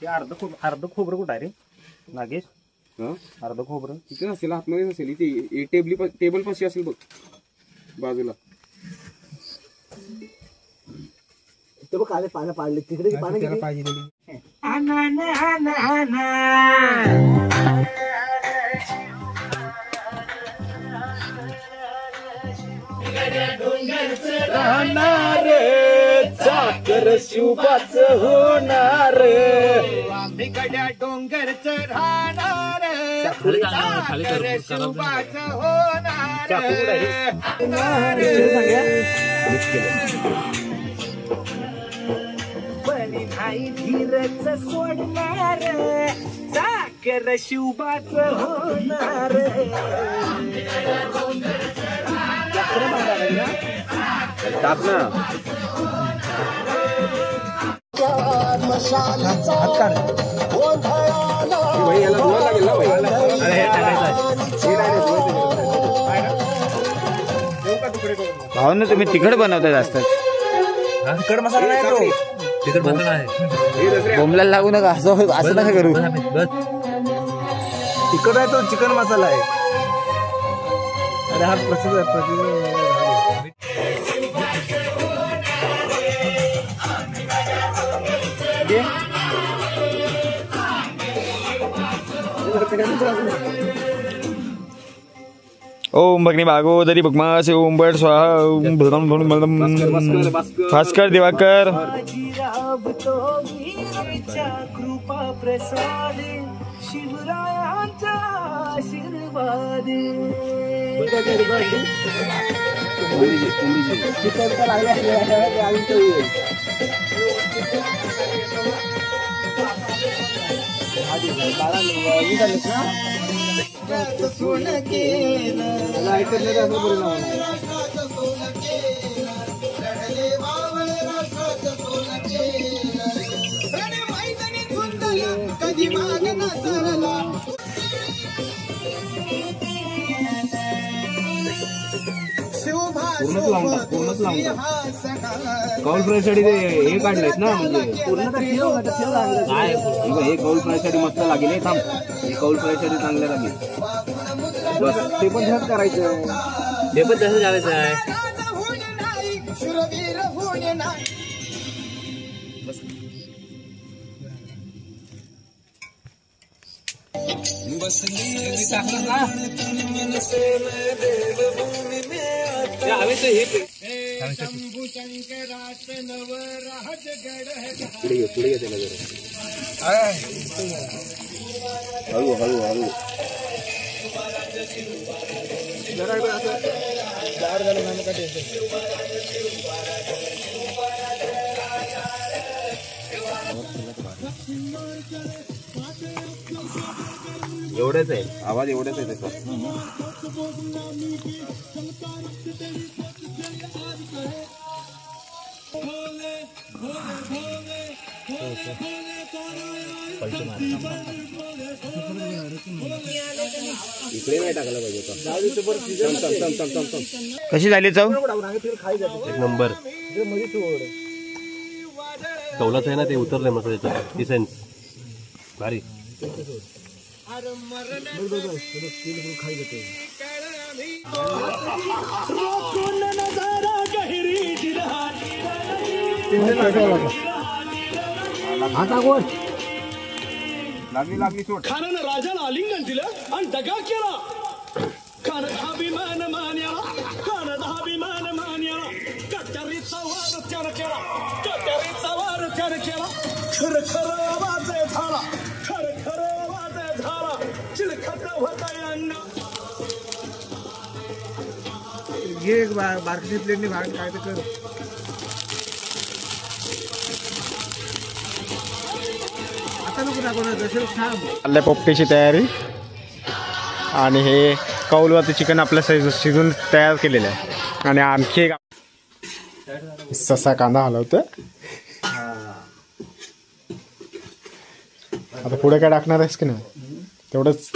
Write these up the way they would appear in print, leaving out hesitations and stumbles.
अर्ध खोबरं कुठं आहे रे नागेश? अर्ध खोबरं तिथे नसेल, आतमध्ये नसेल, इथे टेबल पाशी असेल बघ बाजूला. पानं पाडले तिकडे पानं पाहिजे. राहणार चाकर शिवबाच होणार, आम्ही गड्या डोंगरच राहणार, चाकर शिवबाच होणार. बनी नाही धीरच सोडणार, चाकर शिवबाच होणार. टाक ना. याला धुवा लागेल ना भाऊ ना तुम्ही तिखट बनवता जास्त. तिखट मसाला नाही तो, तिखट मसाला आहे. बोंबला लागू नका, असं नका करू. तिखट आहे तो, चिकन मसाला आहे. अरे हा प्रसिद्ध ओम भगनी भागोदरी भगमासे ओम बट स्वाहा ओम भास्कर दिवाकर. कृपा प्रसाद शिवरायांचा आशीर्वाद. सोन केलं कधी माग नसरला. कौल फ्रायसाठी हे काढलेत ना, म्हणजे हे कौल फ्रायसाठी मस्त लागेल. हे थांब, हे कौल फ्रायसाठी चांगलं लागेल. बस ते पण तसंच करायचं, ते पण तसं करायचं आहे. शंभू शंकराच नवराजगड. पुढे घेते ना हळू हळू हळू. एवढंच आहे आवाज, एवढंच आहे त्याचा. इकडे नाही टाकायला पाहिजे होता. कशी झाली चव? एक नंबर. कौलाच आहे ना ते, उतरलंय मस्त त्याच्यात. ती सेन्स भारी. लागली सोड. खानानं राजाला आलिंगन दिलं आणि दगा केला. खानात अभिमान मान्याला, खानात अभिमान मान्याला. कट्यारीचा वार त्यानं केला, कट्यारीचा वार त्यानं केला. खर खर आवाज झाला, खर खर आवाज झाला. चिलखत होता यांना. घे बारकी प्लेटने भाग काय तर कर. पोपटीची तयारी. आणि हे कौलवाचं चिकन आपल्या शिजून तयार केलेलं आहे. आणि आणखी एक ससा कांदा हलवतं. आता पुढे काय टाकणार आहेस की नाही? तेवढंच.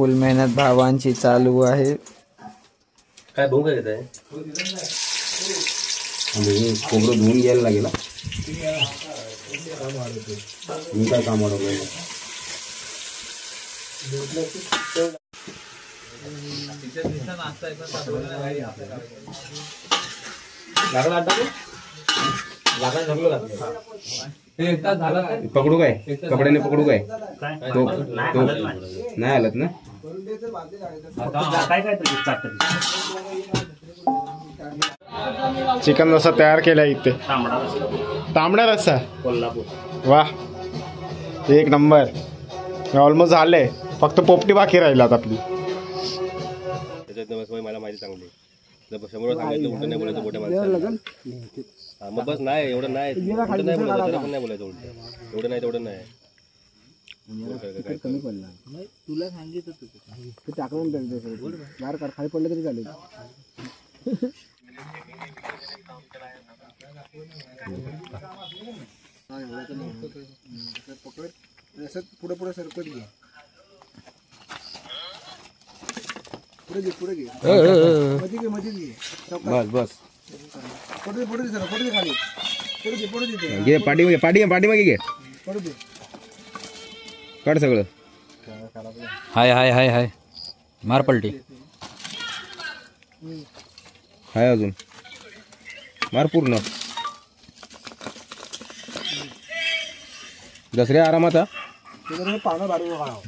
फुल मेहनत भावांची चालू आहे. काय भाऊ काय घेत आहे? खोबरं धुवून घ्यायला लागेल. मी काय काम वाढवलं. पकडू काय? कपड्याने पकडू काय? नाही आलत ना. चिकन रस्सा तयार केला इथे. तांबडा रस्सा. वाह, एक नंबर. ऑलमोस्ट झालंय, फक्त पोपटी बाकी राहिलात आपली. त्याच्यात मला माहिती चांगली. समोर सांगितलं उलट नाही बोलायचं मोठ्या माणसाला. मग बस नाही एवढं नाही बोलायचं, त्याला पण नाही बोलायचं उलट. एवढं नाही तेवढं नाही. तुला सांगितलं टाकून बाहेर काढ, खाली पडलं तरी चालेल. पुढे पुढे सरकत घे. पुढे घे पुढे घे मध्ये घे मध्ये घे. बस बस. पुढे पुढे सर पुढे खाली पुढे घे पुढे घे. घे पाठी पाठीमागे घे. पुढे घे. काढ सगळं. हाय हाय हाय हाय मार पलटी. हाय अजून मार पूर्ण. दसऱ्या आरामात. पानं बाजूला काढावं.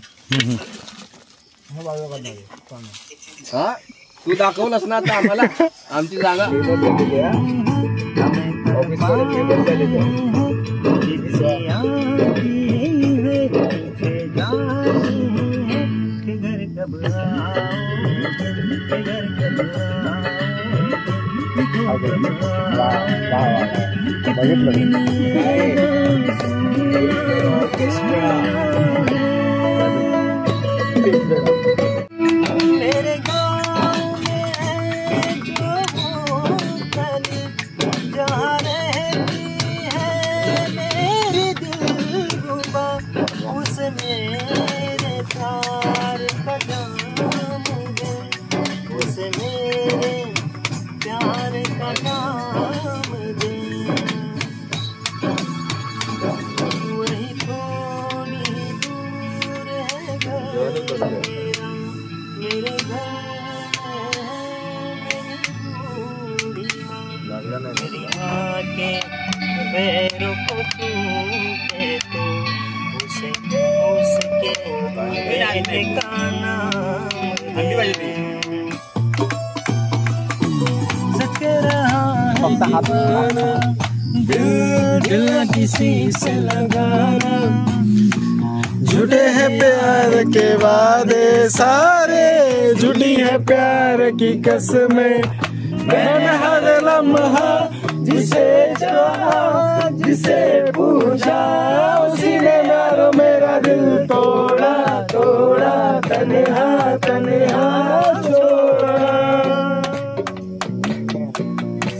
हा तू दाखवलंस ना आता आम्हाला आमची जागा. मेरे गाँव में है जो गली जहाँ रहती है मेरी दिलरुबा, उस मेरे प्यार का नाम है, उस मेरे प्यार का नाम दे. वही थोड़ी दूर है घर मेरा, मेरे घर मेरी माँ के पैरों को छूते तो उसे उसके बेटे का नाम सच रहा है दिल किसी से लगाना. झूठे हैं प्यार के वादे सारे, झूठी है प्यार की कसमें. मैंने हर लम्हा जिसे चाहा, जिसे पूछा, उसी ने मारो मेरा दिल तोड़ा तोड़ा, तन्हा तन्हा छोड़ा.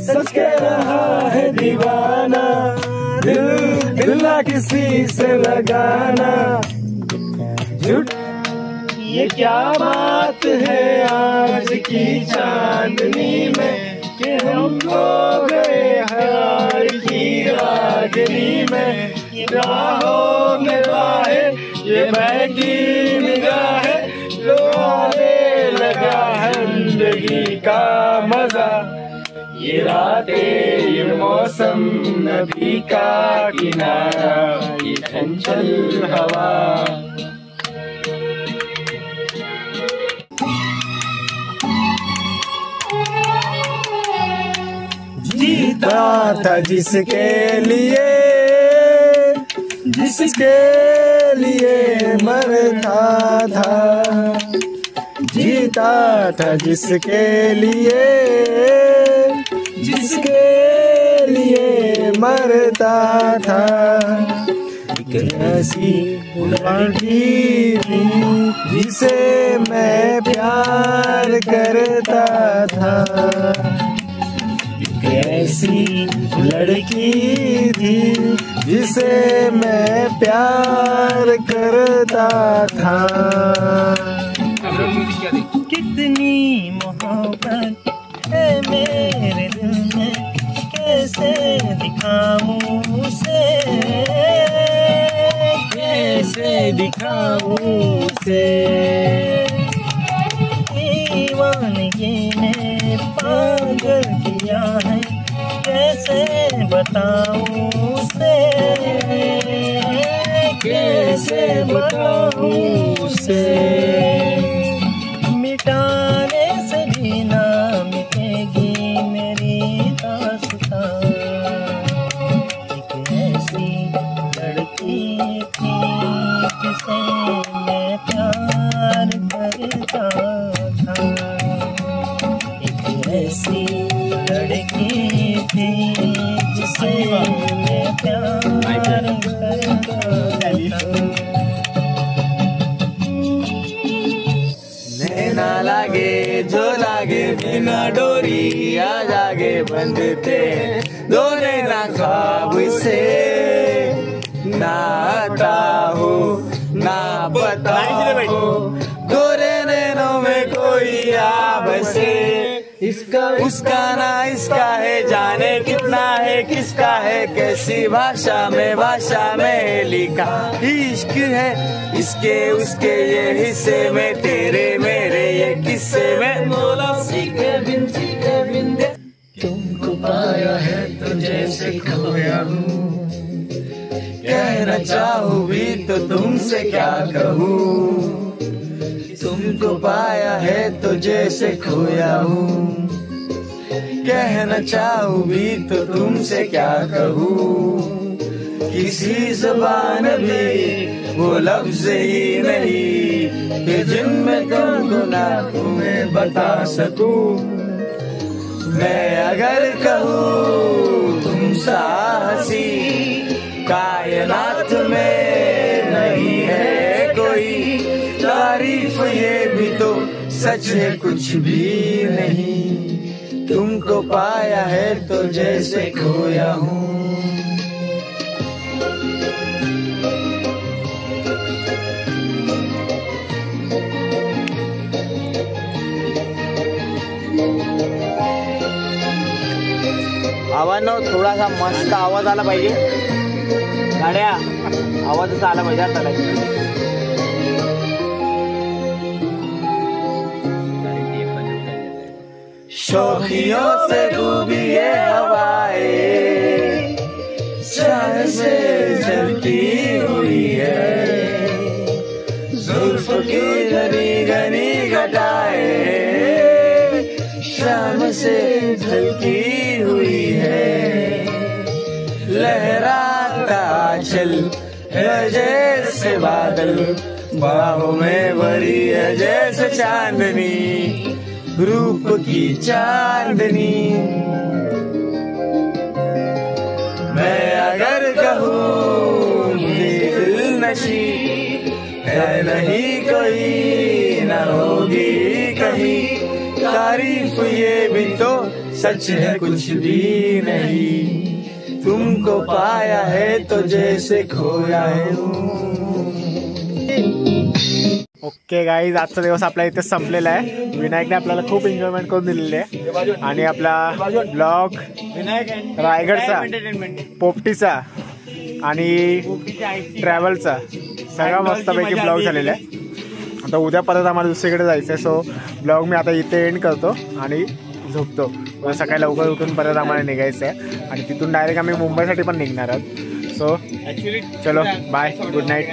सच कह रहा है दीवाना, दिल ना किसी से लगाना. झूठ ये क्या बात है आज की चांदनी में, कि हम खो गए हार की रागनी में. राहों में बाहें ये बहकी निगाहें, लो आने लगा है जिंदगी का मजा. ये रातें ये मौसम नदी का किनारा, ये चंचल हवा. जीता था जिसके लिए, जिसके लिए मरता था. जीता था जिसके लिए, जिसके लिए मरता था. एक ऐसी लड़की थी जिसे मैं प्यार करता था. एक ऐसी लड़की थी जिसे मैं प्यार करता था. कितनी मोहब्बत है मेरे दिल में, कैसे दिखाऊं उसे, कैसे दिखाऊं उसे। दीवानगी ने पागल किया है, कैसे बताऊं उसे, कैसे बताऊं उसे। मिटाने से भी ना मिटेगी मेरी दास्तां। एक ऐसी लड़की थी जिसे मैं प्यार करता था, एक ऐसी लड़की थी जिसे मैं प्यार करता था। नैना लागे जो लागे बिना डोरी, आ जागे बंधते दो नैना ख्वाब से। ना आता हो ना पता हो, गोरे नैनों में कोई आ बसे। इसका उसका ना इसका है, जाने कितना है किसका है, कैसी भाषा में लिखा इश्क है। इसके उसके ये हिस्से में, तेरे मेरे ये किस्से में, बोला सीखे बिन दे। तुमको पाया है तो जैसे खोया हूँ, कहना चाहूँ भी तो तुमसे क्या कहूँ। तुमको पाया है तो जैसे खोया हूँ, कहना चाहूँ भी तो तुमसे क्या कहूँ। किसी ज़बान भी वो लफ्ज़ ही नहीं कि जिनमें तुमको ना तुम्हें बता सकूँ। मैं अगर कहूँ तुम सा हंसी कायनात में नहीं है कोई, तारीफ ये भी तो सच है कुछ भी नहीं। तुमको पाया है तो जैसे खोया हूँ। आवाज थोडासा मस्त आवाज आला पाहिजे, गाड्या आवाजच आला पाहिजे आता। शौखियों से डूबी ये हवाएं, चाह से जलती हुई है, जुल्फ की घनी घनी घटाएं शाम से झलकी हुई है। लहराता चल है जैसे बादल, बाहों में भरी है जैसे चांदनी, रूप की चांदनी। मैं अगर कहूँ दिल नशी है नहीं कोई, न होगी कहीं, तारीफ ये भी तो सच है कुछ भी नहीं। तुमको पाया है तो जैसे खोया है। ओके गाईज, आजचा दिवस आपल्या इथे संपलेला आहे। विनायकने आपल्याला खूप एन्जॉयमेंट करून दिलेली आहे आणि आपला ब्लॉग रायगडचा, पोपटीचा आणि ट्रॅव्हलचा सगळा मस्तपैकी ब्लॉग झालेला आहे। आता उद्या परत आम्हाला दुसरीकडे जायचं आहे, सो ब्लॉग मी आता इथे एंड करतो आणि झोपतो। सकाळी लवकर उठून परत आम्हाला निघायचं आहे आणि तिथून डायरेक्ट आम्ही मुंबईसाठी पण निघणार आहोत। सो चलो बाय, गुड नाईट।